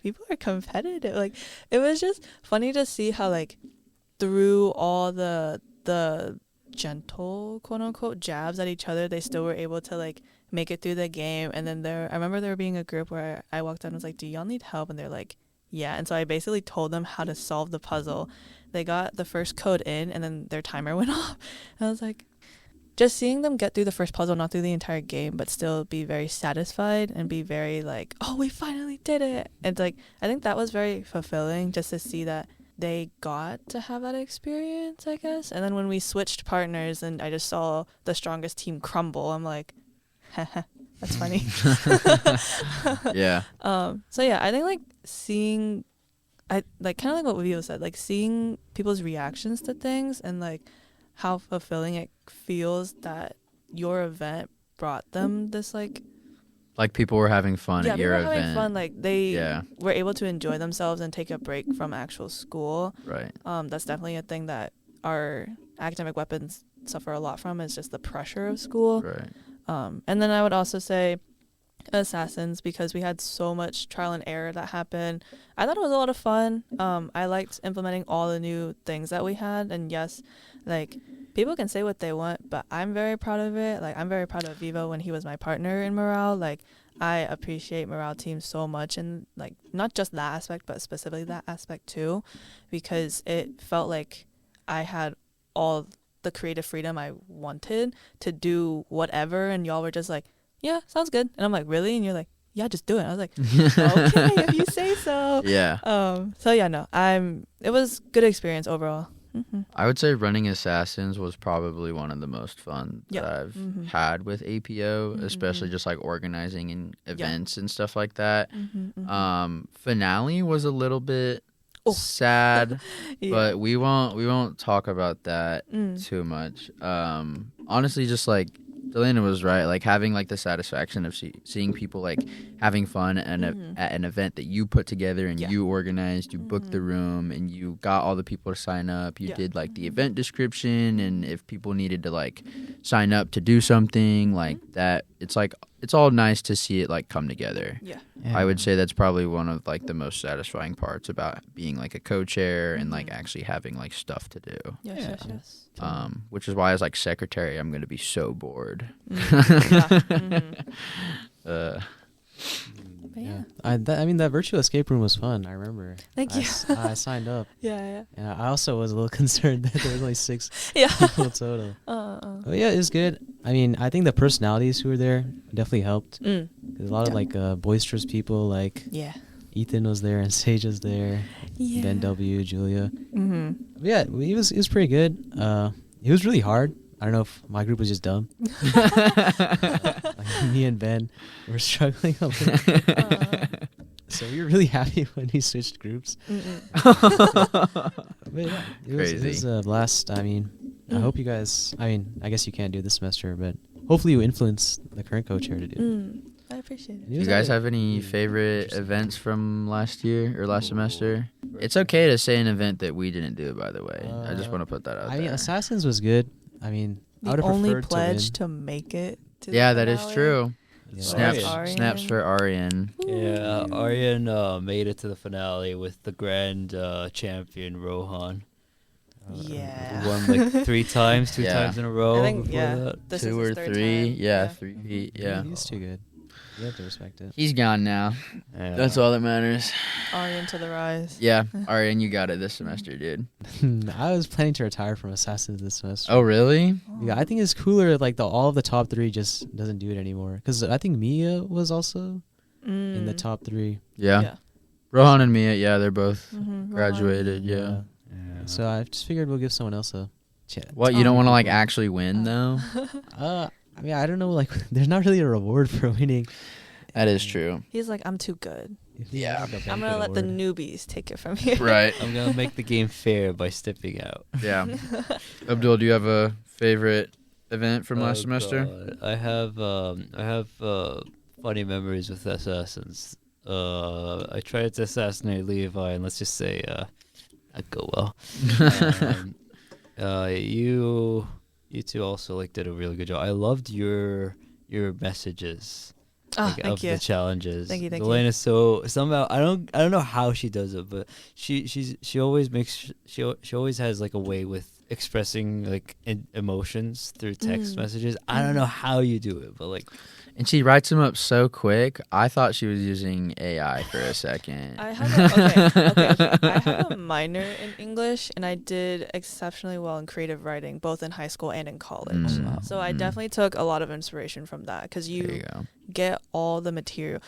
people are competitive. Like, it was just funny to see how like through all the gentle quote unquote jabs at each other, they still were able to like make it through the game. And then I remember there being a group where I walked out and was like, do y'all need help? And they're like, yeah. And so I basically told them how to solve the puzzle. They got the first code in and then their timer went off. And I was like, just seeing them get through the first puzzle, not through the entire game, but still be very satisfied and be very like, oh, we finally did it. And like, I think that was very fulfilling just to see that they got to have that experience, I guess. And then when we switched partners and I just saw the strongest team crumble, I'm like, haha, that's funny. Yeah. So yeah, I think like seeing, I like kind of like what Vio said, like seeing people's reactions to things and like how fulfilling it feels that your event brought them this like People were having fun at your people were having event. fun, like they Yeah. were able to enjoy themselves and take a break from actual school. Right. That's definitely a thing that our academic weapons suffer a lot from, is just the pressure of school. Right. And then I would also say Assassins, because we had so much trial and error that happened. I thought it was a lot of fun. I liked implementing all the new things that we had, and yes, like people can say what they want, but I'm very proud of it. Like I'm very proud of Vivo when he was my partner in morale. Like I appreciate morale teams so much, and like not just that aspect, but specifically that aspect too, because it felt like I had all the creative freedom I wanted to do whatever, and y'all were just like, yeah, sounds good. And I'm like, really? And you're like, yeah, just do it. And I was like, okay, if you say so. Yeah. So yeah, no, it was good experience overall. I would say running Assassins was probably one of the most fun that Yeah. I've had with APO, especially just like organizing and events and stuff like that. Finale was a little bit sad, Yeah. but we won't talk about that too much. Honestly, just like Delana was right, like having like the satisfaction of seeing people like having fun at an event that you put together and you organized, you booked the room and you got all the people to sign up, you did like the event description, and if people needed to like sign up to do something like that, it's all nice to see it like come together. Yeah. I would say that's probably one of like the most satisfying parts about being like a co-chair and like actually having like stuff to do. Yes. Which is why as like secretary, I'm gonna be so bored. But yeah. I mean, that virtual escape room was fun. I remember. Thank you. I signed up. Yeah. And I also was a little concerned that there was only 6 Yeah. people total. But yeah, it was good. I mean, I think the personalities who were there definitely helped. There's a lot of like boisterous people. Like Yeah. Ethan was there and Sage was there. Yeah. Ben W, Julia. Mm-hmm. But yeah, it was pretty good. It was really hard. I don't know if my group was just dumb. Like me and Ben were struggling a little. So we were really happy when we switched groups. But yeah, it was a blast. I mean, I hope you guys, I guess you can't do this semester, but hopefully you influence the current co-chair to do. I appreciate it. Do you guys have any favorite events from last year or last semester? It's okay to say an event that we didn't do, by the way. I just want to put that out there. I mean, Assassins was good. I mean, I would The have only preferred pledge to to make it to yeah, the that is finale. true. win. Snaps, Aryan. snaps for Aryan. Yeah, Aryan made it to the finale with the grand champion Rohan. Yeah. Won like 3 times, 2 Yeah. times in a row. I think, before yeah. that. This 2 is or his third 3. time. Yeah, 3. Yeah. He's too good. You have to respect it. He's gone now. Yeah. That's all that matters. Aryan to the rise. Yeah, Aryan, you got it this semester, dude. I was planning to retire from Assassins this semester. Oh, really? Yeah, I think it's cooler. Like all of the top 3 just doesn't do it anymore. Because I think Mia was also in the top 3. Yeah. Rohan and Mia, yeah, they're both Mm-hmm. graduated, yeah. So I just figured we'll give someone else a chance. What, you don't want to like actually win though? I mean, I don't know. Like, there's not really a reward for winning. That is true. He's like, I'm too good. Yeah. I'm gonna let the newbies take it from here. Right. I'm gonna make the game fair by stepping out. Yeah. Abdul, do you have a favorite event from last Oh, semester? God. I have funny memories with assassins. I tried to assassinate Levi, and let's just say not go well. You two also like did a really good job. I loved your messages. Like, Thank of you. the challenges. Thank you. Delena's so somehow I don't know how she does it, but she always makes she always has like a way with expressing like emotions through text messages. I don't know how you do it, but like, And she writes them up so quick. I thought she was using AI for a second. I have a minor in English, and I did exceptionally well in creative writing, both in high school and in college. So I definitely took a lot of inspiration from that, because There you go. get all the material.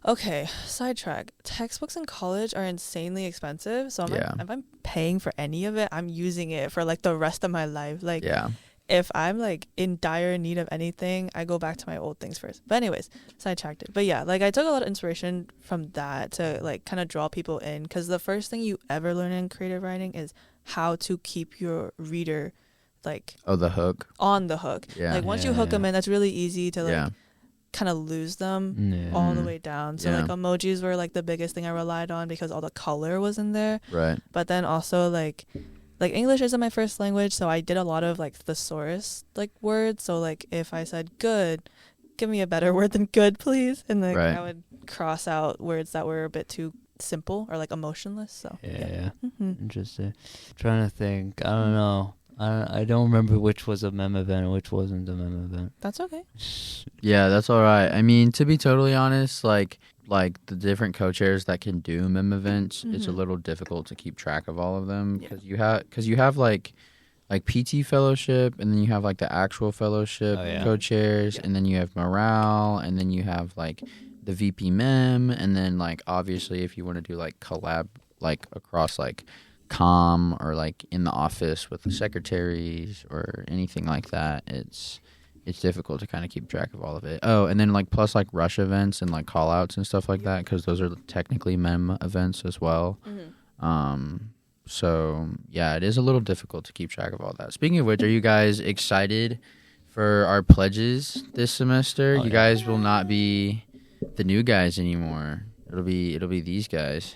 Okay, sidetrack. Textbooks in college are insanely expensive, so if I'm paying for any of it, I'm using it for like the rest of my life. Like, Yeah. if I'm like in dire need of anything, I go back to my old things first. But anyways, sidetracked it. But yeah, like I took a lot of inspiration from that to like kind of draw people in, because the first thing you ever learn in creative writing is how to keep your reader like The hook. on the hook. Yeah. Like once you hook them in, that's really easy to like kind of lose them all the way down. So like emojis were like the biggest thing I relied on, because all the color was in there. Right. But then also like English isn't my first language, so I did a lot of like thesaurus like words. So like if I said good, give me a better word than good, please. And like I would cross out words that were a bit too simple or like emotionless. So Interesting. Trying to think. I don't know. I don't remember which was a mem event and which wasn't a mem event. That's okay. Yeah, that's all right. I mean, to be totally honest, like the different co-chairs that can do mem events, it's a little difficult to keep track of all of them, because you have like PT fellowship, and then you have like the actual fellowship co-chairs, and then you have morale, and then you have like the VP mem, and then like obviously if you want to do like collab like across like comm or like in the office with the secretaries or anything like that, it's difficult to kind of keep track of all of it. Oh, and then like plus like rush events and like call outs and stuff like that, because those are technically mem events as well. So yeah, it is a little difficult to keep track of all that. Speaking of which, are you guys excited for our pledges this semester? You guys will not be the new guys anymore. It'll be these guys.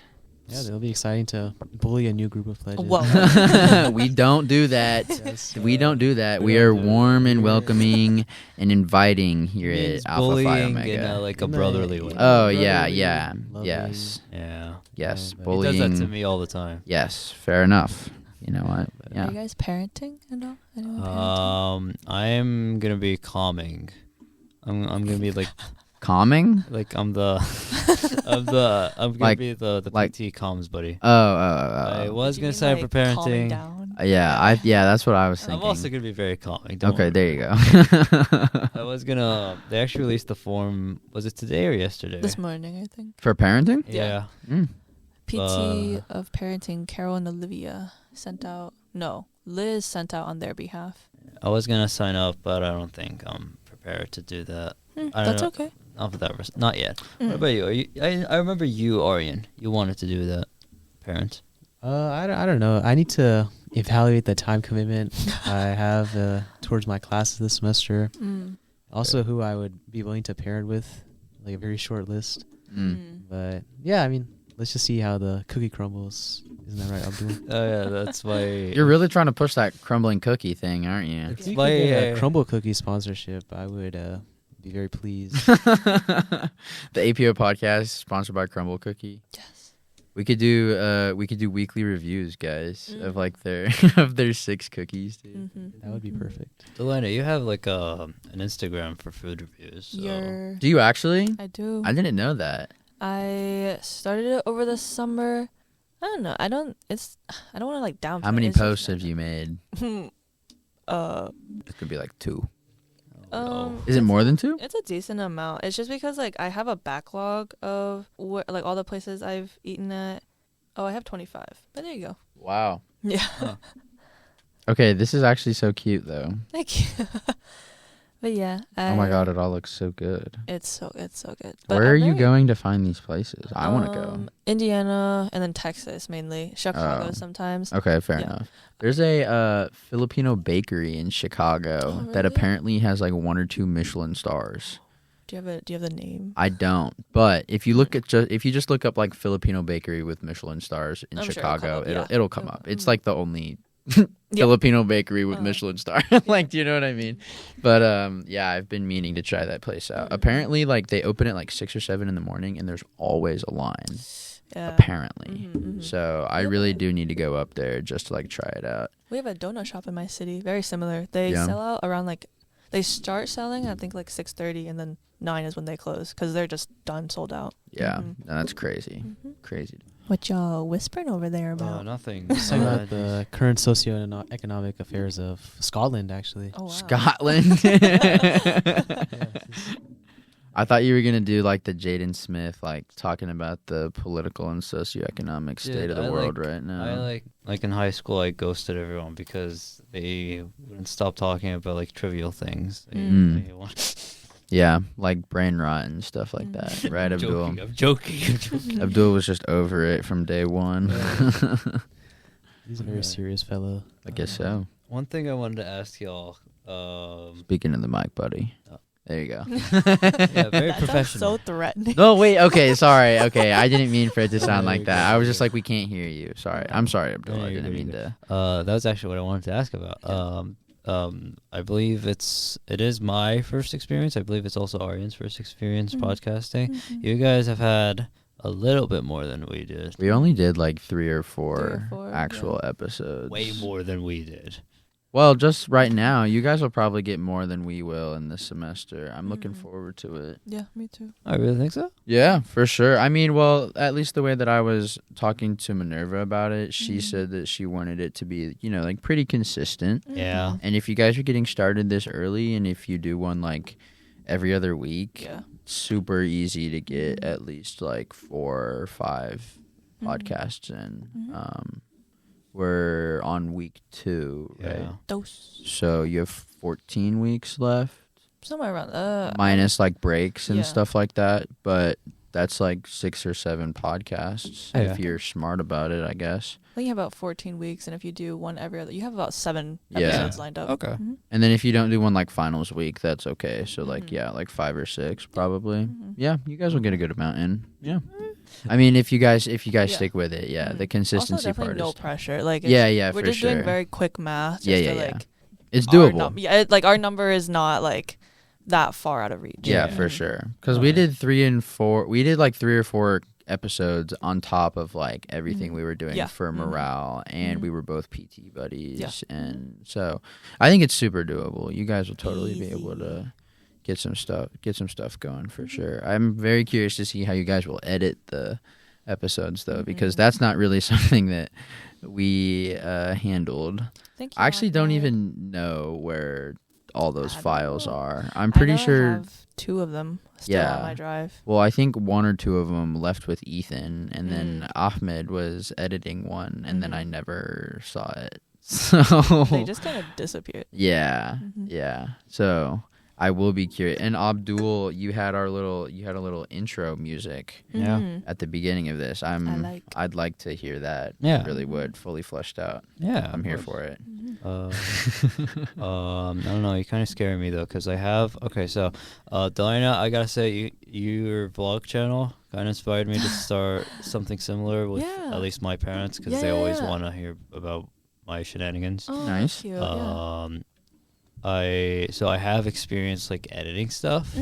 Yeah, it'll be exciting to bully a new group of pledges. Well, We don't do that. Yes, We don't do that. We are warm and welcoming and inviting here at Alpha Phi bullying Omega. in like a brotherly way. Oh Brotherly, yeah, loving. yes, Yeah. yes. Yeah, Bullying. He does that to me all the time. Yes, fair enough. You know what? are Yeah. you guys parenting and all? Anyone parenting? I am gonna be calming. I'm gonna be like Calming? I'm gonna be the PT comms buddy. I was Did you gonna mean, sign up for like, calming parenting. down? Yeah, that's what I was thinking. I'm also gonna be very calming. Don't Okay, worry. there you go. I was gonna. They actually released the form. Was it today or yesterday? This morning, I think. For parenting? Yeah. Mm. PT of parenting, Carol and Olivia sent out. No, Liz sent out on their behalf. I was gonna sign up, but I don't think I'm prepared to do that. I don't That's know. okay. Not for that. Not yet. What about you? I remember you, Aryan. You wanted to do that. Parent. I don't know. I need to evaluate the time commitment I have towards my classes this semester. Also, who I would be willing to parent with, like a very short list. But yeah, I mean, let's just see how the cookie crumbles. Isn't that right, Abdul? Oh yeah, that's why. You're really trying to push that crumbling cookie thing, aren't you? If you why- could get a crumble cookie sponsorship, I would be very pleased. The APO podcast sponsored by Crumble Cookie. Yes. We could do weekly reviews, guys, of like their of their 6 cookies, dude. That would be perfect. Delana, you have like an Instagram for food reviews. So. Do you actually? I do. I didn't know that. I started it over the summer. I don't know. I don't want to like downplay. How many It's just posts have you made? It could be like 2. Is it more than 2? It's a decent amount. It's just because like I have a backlog of like all the places I've eaten at. Oh, I have 25. But there you go. Wow. Yeah. Okay, this is actually so cute though. Thank you. But yeah. Oh my god, it all looks so good. It's so good. But Where are I'm you very- going to find these places? I want to go. Indiana and then Texas mainly. Chicago Oh. sometimes. Okay, fair Yeah. enough. There's a Filipino bakery in Chicago that really? apparently has like 1 or 2 Michelin stars. Do you have the name? I don't, but if you look at if you just look up like Filipino bakery with Michelin stars in I'm sure it'll come Chicago, up, yeah. it'll come up. It's Mhm. like the only Filipino bakery with Michelin star. Like, do you know what I mean? But yeah, I've been meaning to try that place out. Apparently, like they open at like 6 or 7 in the morning, and there's always a line. apparently. Mhm. So I really do need to go up there just to like try it out. We have a donut shop in my city, very similar. They sell out around like, they start selling I think like 6:30, and then 9 is when they close because they're just done, sold out. Yeah, Mhm. no, that's crazy. Crazy. What y'all whispering over there about? Nothing. Let's talk about the current socio-economic affairs of Scotland, actually. Oh wow. Scotland. Yeah, I thought you were gonna do like the Jaden Smith, like talking about the political and socioeconomic state of the world right now. I like in high school, I ghosted everyone because they wouldn't stop talking about like trivial things. Yeah, like brain rot and stuff like that, right, Abdul? I'm joking. Abdul was just over it from day one. he's a very serious fellow. I guess so. One thing I wanted to ask y'all. Speaking of the mic, buddy. Oh. There you go. Yeah, very That sounds professional. so threatening. No, wait. Okay, sorry. Okay, I didn't mean for it to sound like that. I was just like, we can't hear you. Sorry. I'm sorry, Abdul. No, I you're didn't good, mean you're to. That was actually what I wanted to ask about. I believe it is my first experience. I believe it's also Aryan's first experience podcasting. You guys have had a little bit more than we did. We only did like 3 or 4 3 or 4, actual episodes. Way more than we did. Well, just right now, you guys will probably get more than we will in this semester. I'm looking forward to it. Yeah, me too. I really think so. Yeah, for sure. I mean, well, at least the way that I was talking to Minerva about it, she said that she wanted it to be, like pretty consistent. Yeah. And if you guys are getting started this early, and if you do one like every other week, super easy to get at least like 4 or 5 podcasts in. We're on week 2, right? Yeah. Dose. So you have 14 weeks left, Somewhere around. minus like breaks and Yeah. stuff like that. But that's like 6 or 7 podcasts Yeah. if you're smart about it, I guess. I think you have about 14 weeks, and if you do one every other, you have about 7 Yeah. episodes lined up. Okay. And then if you don't do one like finals week, that's okay. So like like 5 or 6 probably. Yeah, you guys will get a good amount in. Yeah. I mean, if you guys stick with it, the consistency Also, definitely part no is pressure. Like, Yeah, we're for just sure. doing very quick math. Just Yeah. to, like, It's our doable. like our number is not like that far out of reach. Yeah, for sure. Because we did 3 and 4. We did like 3 or 4 episodes on top of like everything we were doing for morale, and we were both PT buddies, and so I think it's super doable. You guys will totally be able to get some stuff going for sure. I'm very curious to see how you guys will edit the episodes though, because that's not really something that we handled. I actually don't even know where all those files are. I'm pretty sure I have 2 of them still on my drive. Well, I think 1 or 2 of them left with Ethan, and then Ahmed was editing one, and then I never saw it. So They just kind of disappeared. yeah. So I will be curious. And Abdul, you had a little intro music at the beginning of this. I'd like to hear that. Yeah. I really would, fully fleshed out. Yeah. I'm here for it. I don't know. You kind of scare me though, because I have. Okay, so, Delina, I gotta say, your vlog channel kind of inspired me to start something similar with at least my parents, because they always want to hear about my shenanigans. Oh, Nice. Cute. I have experience like editing stuff,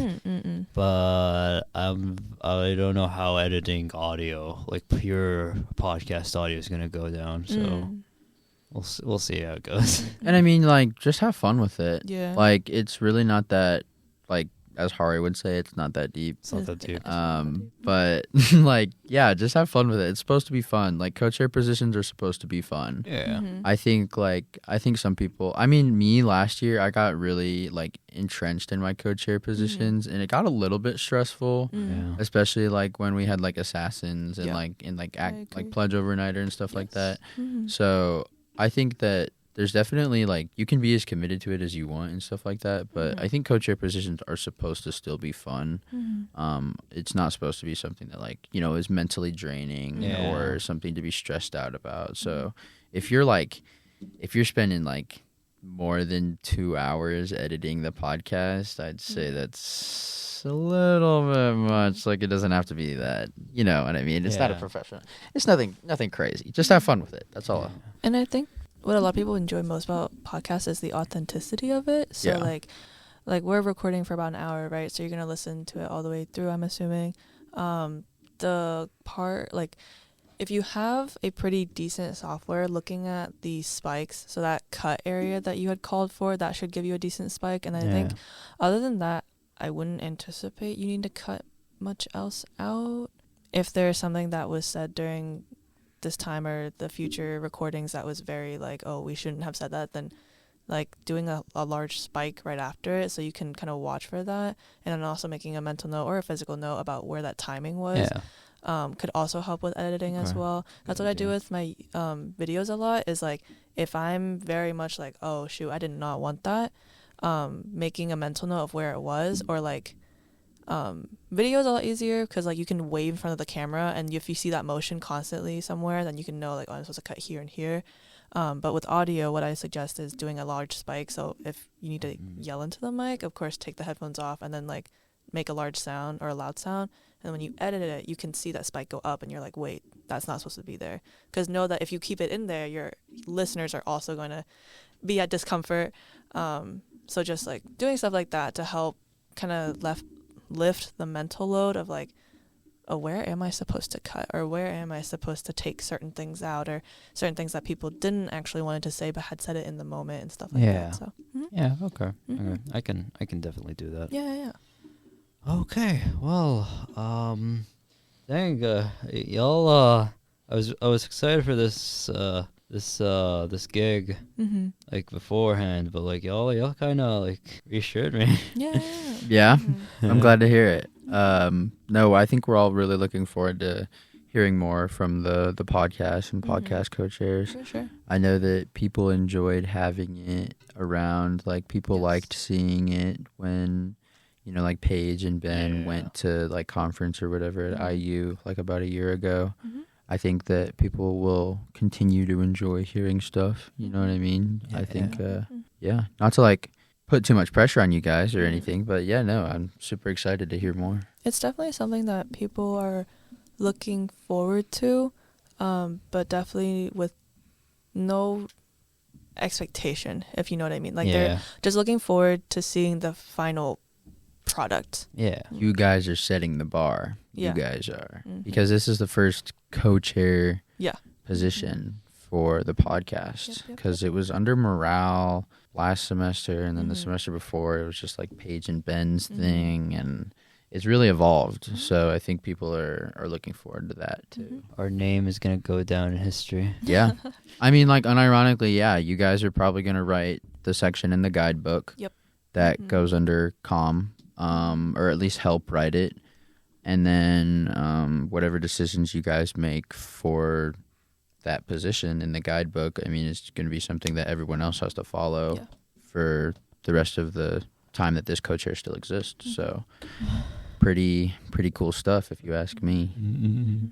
but I don't know how editing audio, like pure podcast audio, is gonna go down. So we'll see how it goes. And I mean, like, just have fun with it. Yeah. Like, it's really not that, like, as Hari would say, it's not that deep. It's not that deep. But like, yeah, just have fun with it. It's supposed to be fun. Like, co-chair positions are supposed to be fun. Yeah. I think some people, I mean, me last year, I got really like entrenched in my co-chair positions, and it got a little bit stressful, Yeah. especially like when we had like assassins and like pledge overnighter and stuff like that. So I think that there's definitely like, you can be as committed to it as you want and stuff like that, but I think co-chair positions are supposed to still be fun. It's not supposed to be something that like, is mentally draining or something to be stressed out about. So if you're spending like more than 2 hours editing the podcast, I'd say that's a little bit much. Like, it doesn't have to be that, you know what I mean? It's not a professional. It's nothing crazy. Just have fun with it. That's all. And I think what a lot of people enjoy most about podcasts is the authenticity of it. So like we're recording for about an hour, right? So you're gonna listen to it all the way through, I'm assuming. the part, like, if you have a pretty decent software, looking at the spikes, so that cut area that you had called for, that should give you a decent spike. And I think other than that, I wouldn't anticipate you need to cut much else out. If there's something that was said during this time or the future recordings that was very like, oh, we shouldn't have said that, then like doing a large spike right after it, so you can kind of watch for that, and then also making a mental note or a physical note about where that timing was. Could also help with editing as well. That's what I do with my videos a lot, is like if I'm very much like, oh shoot, I did not want that, making a mental note of where it was, or like video is a lot easier because like you can wave in front of the camera, and if you see that motion constantly somewhere, then you can know like, oh, I'm supposed to cut here and here. But with audio, what I suggest is doing a large spike. So if you need to yell into the mic, of course take the headphones off and then like make a large sound or a loud sound. And when you edit it, you can see that spike go up, and you're like, wait, that's not supposed to be there. Because know that if you keep it in there, your listeners are also going to be at discomfort. So just like doing stuff like that to help kind of lift the mental load of like, oh, where am I supposed to cut, or where am I supposed to take certain things out, or certain things that people didn't actually wanted to say but had said it in the moment and stuff like that. So Okay. I can definitely do that. Yeah. Okay, well, dang, y'all, I was excited for this gig, like beforehand, but like y'all kind of like reassured me. Yeah, I'm glad to hear it. No, I think we're all really looking forward to hearing more from the podcast and podcast co-chairs. For sure. I know that people enjoyed having it around. Like people liked seeing it when, you know, like Paige and Ben went to like conference or whatever at IU like about a year ago. I think that people will continue to enjoy hearing stuff. You know what I mean? I think, not to like put too much pressure on you guys or anything, but I'm super excited to hear more. It's definitely something that people are looking forward to, but definitely with no expectation, if you know what I mean. Like they're just looking forward to seeing the final product. You guys are setting the bar. You guys are, because this is the first co-chair position for the podcast, because it was under morale last semester, and then the semester before it was just like Paige and Ben's thing, and it's really evolved. So I think people are looking forward to that too. Our name is gonna go down in history. I mean, like, unironically, you guys are probably gonna write the section in the guidebook that goes under comm, or at least help write it, and then whatever decisions you guys make for that position in the guidebook, I mean, it's going to be something that everyone else has to follow for the rest of the time that this co-chair still exists. So pretty cool stuff, if you ask me.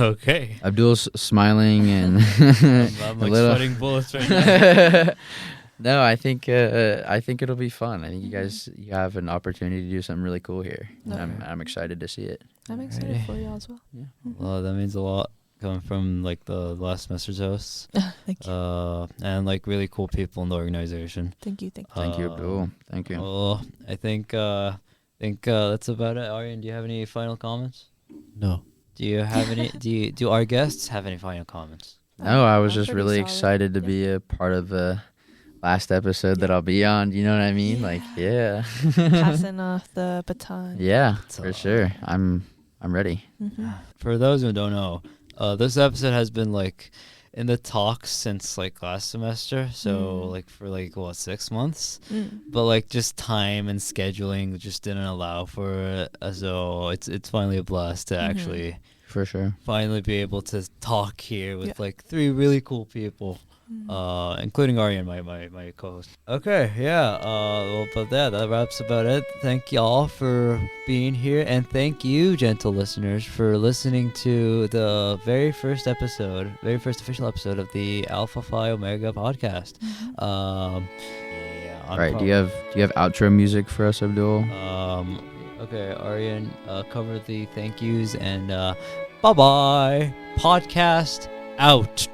Okay. Abdul's smiling and I'm like sweating bullets right now. No, I think it'll be fun. I think you have an opportunity to do something really cool here. I'm excited to see it. I'm excited for you as well. Well, that means a lot coming from like the last semester's hosts. Thank you. And like really cool people in the organization. Thank you. Thank you, Abdul. Thank you. Well, I think that's about it. Aryan, do you have any final comments? No. Do you have any? Do our guests have any final comments? No, I was just really excited to be a part of the last episode that I'll be on. You know what I mean? Like, passing off the baton. For sure. I'm ready. For those who don't know, this episode has been like in the talks since like last semester, so like for like 6 months, but like just time and scheduling just didn't allow for it. So it's finally a blast to actually, for sure, finally be able to talk here with like 3 really cool people, including Aryan, my co-host. Okay, well, but that wraps about it. Thank y'all for being here, and thank you, gentle listeners, for listening to the very first official episode of the Alpha Phi Omega podcast. Right, do you have outro music for us, Abdul? Okay, Aryan, cover the thank yous, and bye-bye. Podcast out.